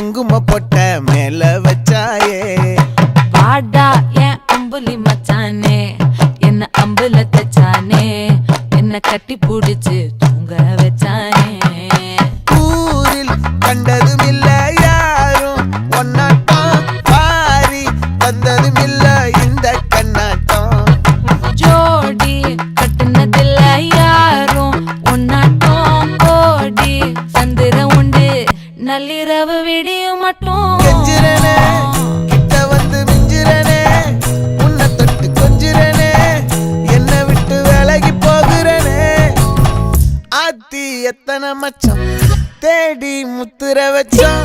குங்கும பொட்ட மேல வச்சாயே வாடா என் அம்புலி மச்சானே என்ன அம்புல தச்சானே என்ன கட்டி புடிச்சு தூங்க வச்சானே ஊரில் கண்டதும் இல்ல யாரும் ஒன்னாட்டம் பாரி வந்ததும் இல்ல இந்த கண்ணாட்டம் ஜோடி கட்டுனதில்ல யாரும் ஒன்னாட்டம் கோடி சந்திர உண்டு நள்ளிரவு விடியும் மட்டும் கெஞ்சிரனே கிட்ட வந்து மிஞ்சிரனே உன்னை தொட்டு கொஞ்சிரனே என்ன விட்டு விலகி போகிறனே ஆத்தி எத்தனை மச்சம் தேடி முத்துற வச்சோம்